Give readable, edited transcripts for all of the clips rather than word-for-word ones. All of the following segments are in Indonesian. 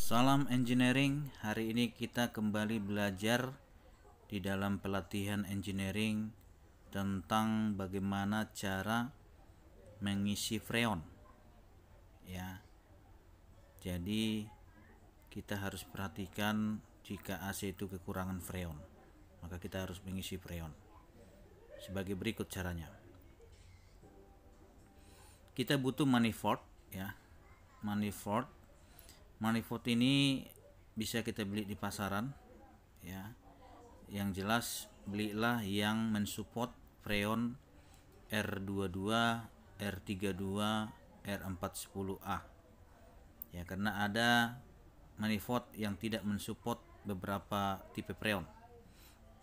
Salam engineering. Hari ini kita kembali belajar di dalam pelatihan engineering tentang bagaimana cara mengisi freon. Ya. Jadi kita harus perhatikan jika AC itu kekurangan freon, maka kita harus mengisi freon. Sebagai berikut caranya. Kita butuh manifold, ya. Manifold ini bisa kita beli di pasaran, ya. Yang jelas belilah yang mensupport freon R22, R32, R410A. Ya, karena ada manifold yang tidak mensupport beberapa tipe freon.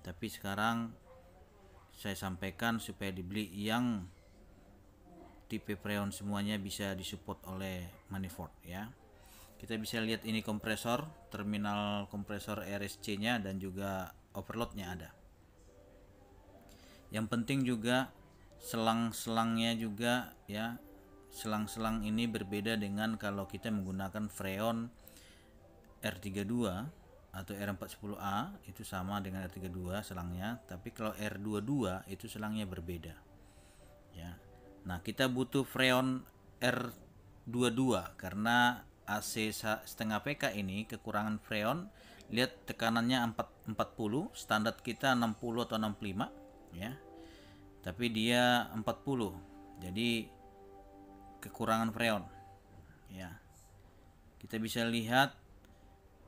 Tapi sekarang saya sampaikan supaya dibeli yang tipe freon semuanya bisa disupport oleh manifold, ya. Kita bisa lihat ini kompresor, terminal kompresor RSC-nya dan juga overload-nya ada. Yang penting juga selang-selangnya juga, ya. Selang-selang ini berbeda dengan kalau kita menggunakan freon R32 atau R410A, itu sama dengan R32 selangnya, tapi kalau R22 itu selangnya berbeda, ya. Nah, kita butuh freon R22 karena AC setengah PK ini kekurangan freon. Lihat tekanannya 40, standar kita 60 atau 65, ya. Tapi dia 40. Jadi kekurangan freon, ya. Kita bisa lihat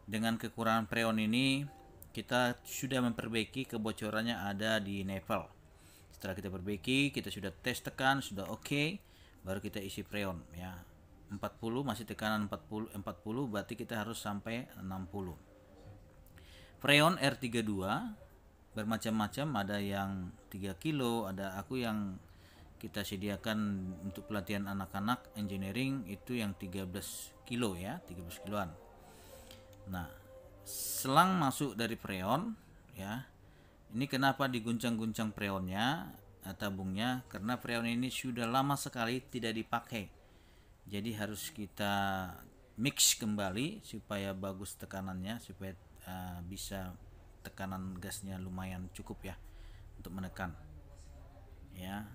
dengan kekurangan freon ini kita sudah memperbaiki kebocorannya ada di level. Setelah kita perbaiki, kita sudah tes tekan, sudah oke, baru kita isi freon, ya. 40 masih tekanan 40 berarti kita harus sampai 60. Freon R32 bermacam-macam, ada yang 3 kilo, ada aku yang kita sediakan untuk pelatihan anak-anak engineering itu yang 13 kilo, ya, 13 kiloan. Nah, selang masuk dari freon, ya. Ini kenapa diguncang-guncang freonnya, tabungnya, karena freon ini sudah lama sekali tidak dipakai. Jadi harus kita mix kembali supaya bagus tekanannya, supaya bisa tekanan gasnya lumayan cukup, ya, untuk menekan, ya.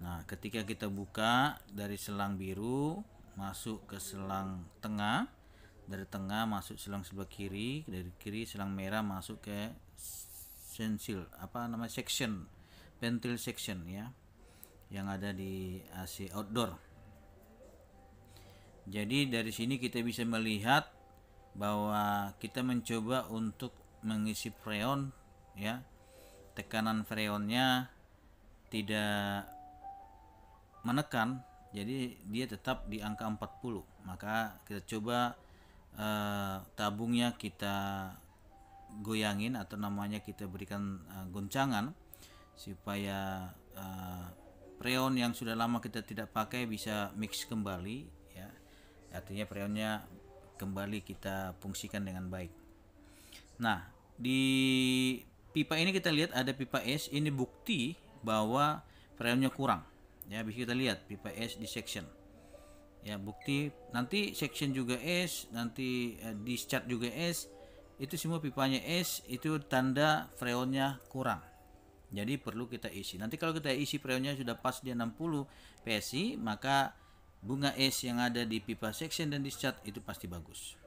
Nah, ketika kita buka dari selang biru masuk ke selang tengah, dari tengah masuk selang sebelah kiri, dari kiri selang merah masuk ke section, ventil section, ya, yang ada di AC outdoor. Jadi dari sini kita bisa melihat bahwa kita mencoba untuk mengisi freon, ya. Tekanan freonnya tidak menekan, jadi dia tetap di angka 40. Maka kita coba tabungnya kita goyangin, atau namanya kita berikan goncangan supaya freon yang sudah lama kita tidak pakai bisa mix kembali, ya. Artinya freonnya kembali kita fungsikan dengan baik. Nah, di pipa ini kita lihat ada pipa S, ini bukti bahwa freonnya kurang, ya. Bisa kita lihat pipa S di section, ya, bukti. Nanti section juga S, nanti discharge juga S, itu semua pipanya S, itu tanda freonnya kurang, jadi perlu kita isi. Nanti kalau kita isi freonnya sudah pas dia 60 PSI, maka bunga S yang ada di pipa section dan discharge itu pasti bagus.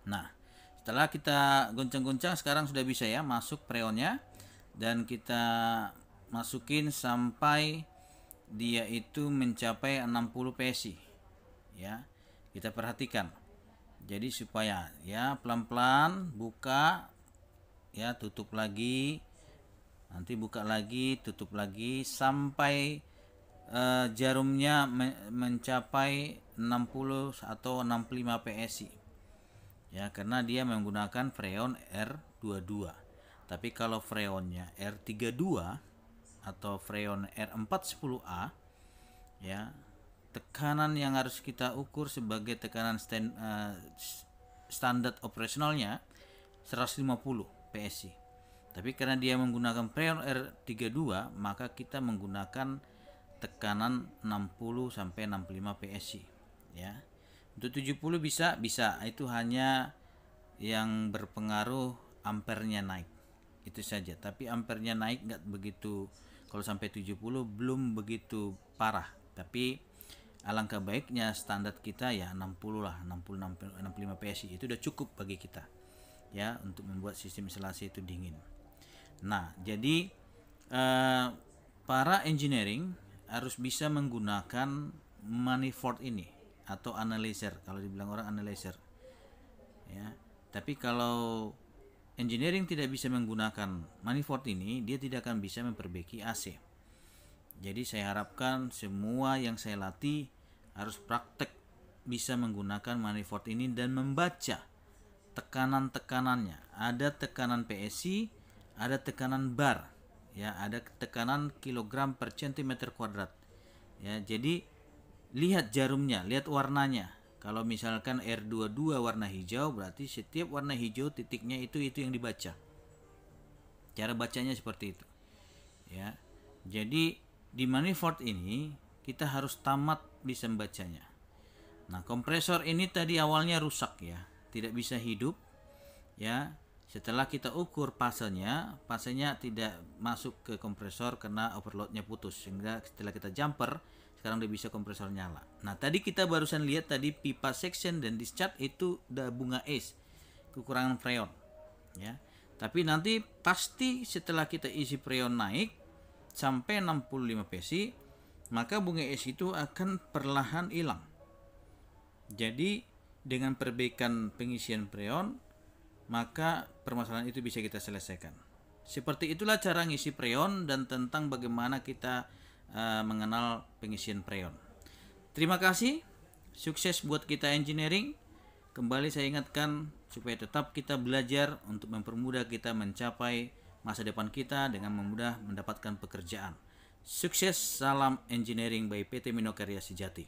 Nah, setelah kita goncang-goncang, sekarang sudah bisa, ya, masuk freonnya, dan kita masukin sampai dia itu mencapai 60 PSI, ya. Kita perhatikan. Jadi supaya, ya, pelan-pelan buka, ya, tutup lagi, nanti buka lagi, tutup lagi sampai jarumnya mencapai 60 atau 65 PSI, ya, karena dia menggunakan freon R22. Tapi kalau freonnya R32 atau freon R410A, ya, tekanan yang harus kita ukur sebagai tekanan standar operasionalnya 150 PSI. Tapi karena dia menggunakan freon R32, maka kita menggunakan tekanan 60 sampai 65 PSI, ya. Untuk 70 bisa, itu hanya yang berpengaruh ampernya naik. Itu saja. Tapi ampernya naik nggak begitu, kalau sampai 70 belum begitu parah. Tapi alangkah baiknya standar kita ya 60 lah, 60 65 PSI itu udah cukup bagi kita ya untuk membuat sistem instalasi itu dingin. Nah, jadi para engineering harus bisa menggunakan manifold ini atau analyzer, kalau dibilang orang analyzer ya. Tapi kalau engineering tidak bisa menggunakan manifold ini, dia tidak akan bisa memperbaiki AC. Jadi saya harapkan semua yang saya latih harus praktek bisa menggunakan manifold ini dan membaca tekanan-tekanannya. Ada tekanan PSI, ada tekanan bar, ya, ada tekanan kilogram per centimeter kuadrat. Ya, jadi lihat jarumnya, lihat warnanya. Kalau misalkan R22 warna hijau, berarti setiap warna hijau titiknya itu yang dibaca. Cara bacanya seperti itu. Ya. Jadi di manifold ini kita harus tamat bisa membacanya. Nah, kompresor ini tadi awalnya rusak ya, tidak bisa hidup ya. Setelah kita ukur pasenya tidak masuk ke kompresor karena overloadnya putus, sehingga setelah kita jumper sekarang udah bisa kompresor nyala. Nah, tadi kita barusan lihat tadi pipa section dan discharge itu udah bunga es, kekurangan freon ya. Tapi nanti pasti setelah kita isi freon naik sampai 65 PSI, maka bunga es itu akan perlahan hilang. Jadi dengan perbaikan pengisian freon, maka permasalahan itu bisa kita selesaikan. Seperti itulah cara ngisi freon dan tentang bagaimana kita mengenal pengisian freon. Terima kasih, sukses buat kita engineering. Kembali saya ingatkan supaya tetap kita belajar untuk mempermudah kita mencapai masa depan kita dengan mudah mendapatkan pekerjaan. Sukses, salam engineering by PT Minokarya Sejati.